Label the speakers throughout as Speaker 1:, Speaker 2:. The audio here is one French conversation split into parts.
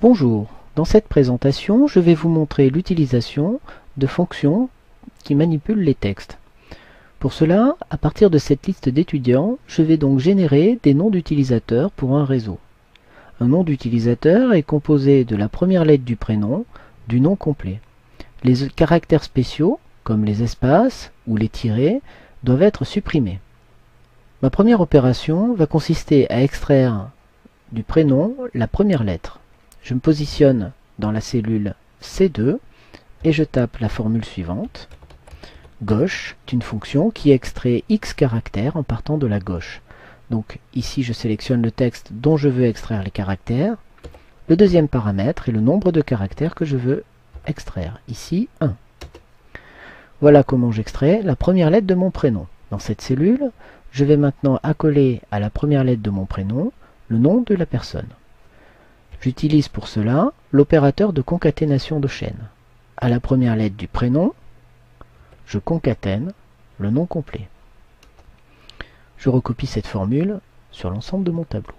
Speaker 1: Bonjour, dans cette présentation, je vais vous montrer l'utilisation de fonctions qui manipulent les textes. Pour cela, à partir de cette liste d'étudiants, je vais donc générer des noms d'utilisateurs pour un réseau. Un nom d'utilisateur est composé de la première lettre du prénom, du nom complet. Les caractères spéciaux, comme les espaces ou les tirets, doivent être supprimés. Ma première opération va consister à extraire du prénom la première lettre. Je me positionne dans la cellule C2 et je tape la formule suivante. Gauche est une fonction qui extrait X caractères en partant de la gauche. Donc ici je sélectionne le texte dont je veux extraire les caractères. Le deuxième paramètre est le nombre de caractères que je veux extraire. Ici 1. Voilà comment j'extrais la première lettre de mon prénom. Dans cette cellule, je vais maintenant accoler à la première lettre de mon prénom le nom de la personne. J'utilise pour cela l'opérateur de concaténation de chaîne. À la première lettre du prénom, je concatène le nom complet. Je recopie cette formule sur l'ensemble de mon tableau.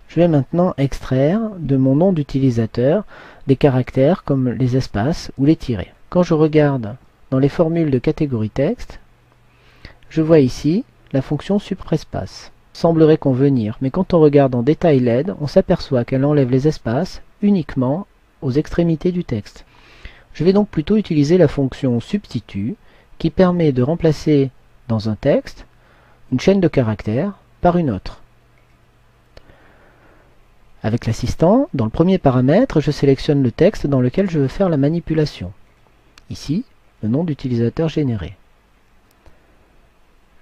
Speaker 1: Je vais maintenant extraire de mon nom d'utilisateur des caractères comme les espaces ou les tirets. Quand je regarde dans les formules de catégorie texte, je vois ici la fonction suprespace. Semblerait convenir, mais quand on regarde en détail l'aide, on s'aperçoit qu'elle enlève les espaces uniquement aux extrémités du texte. Je vais donc plutôt utiliser la fonction substitut qui permet de remplacer dans un texte une chaîne de caractères par une autre. Avec l'assistant, dans le premier paramètre, je sélectionne le texte dans lequel je veux faire la manipulation. Ici, le nom d'utilisateur généré.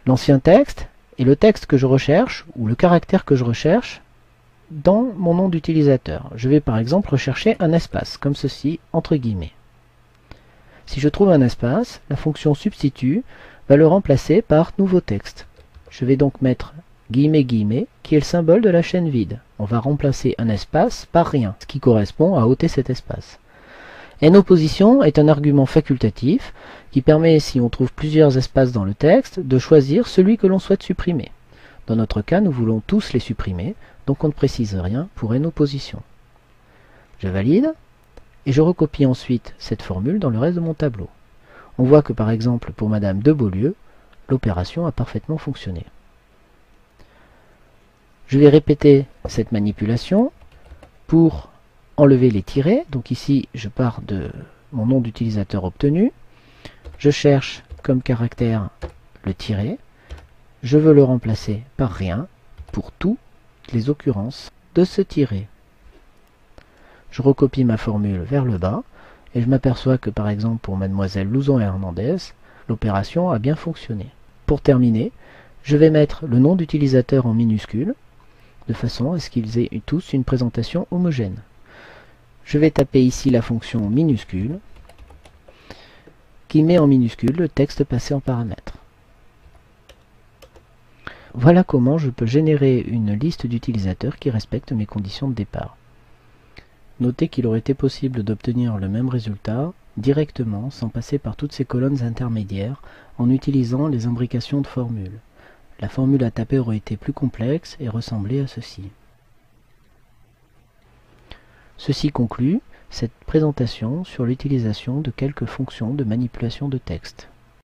Speaker 1: L'ancien texte est le texte que je recherche, ou le caractère que je recherche, dans mon nom d'utilisateur. Je vais par exemple rechercher un espace, comme ceci, entre guillemets. Si je trouve un espace, la fonction substitut va le remplacer par nouveau texte. Je vais donc mettre guillemets guillemets, qui est le symbole de la chaîne vide. On va remplacer un espace par rien, ce qui correspond à ôter cet espace. NOPOSITION est un argument facultatif qui permet, si on trouve plusieurs espaces dans le texte, de choisir celui que l'on souhaite supprimer. Dans notre cas, nous voulons tous les supprimer, donc on ne précise rien pour NOPOSITION. Je valide, et je recopie ensuite cette formule dans le reste de mon tableau. On voit que par exemple pour Madame de Beaulieu, l'opération a parfaitement fonctionné. Je vais répéter cette manipulation pour enlever les tirets. Donc ici, je pars de mon nom d'utilisateur obtenu. Je cherche comme caractère le tiret. Je veux le remplacer par rien pour toutes les occurrences de ce tiret. Je recopie ma formule vers le bas et je m'aperçois que par exemple pour Mademoiselle Louzon et Hernandez, l'opération a bien fonctionné. Pour terminer, je vais mettre le nom d'utilisateur en minuscule de façon à ce qu'ils aient tous une présentation homogène. Je vais taper ici la fonction minuscule qui met en minuscule le texte passé en paramètres. Voilà comment je peux générer une liste d'utilisateurs qui respecte mes conditions de départ. Notez qu'il aurait été possible d'obtenir le même résultat directement sans passer par toutes ces colonnes intermédiaires en utilisant les imbrications de formules. La formule à taper aurait été plus complexe et ressemblait à ceci. Ceci conclut cette présentation sur l'utilisation de quelques fonctions de manipulation de texte.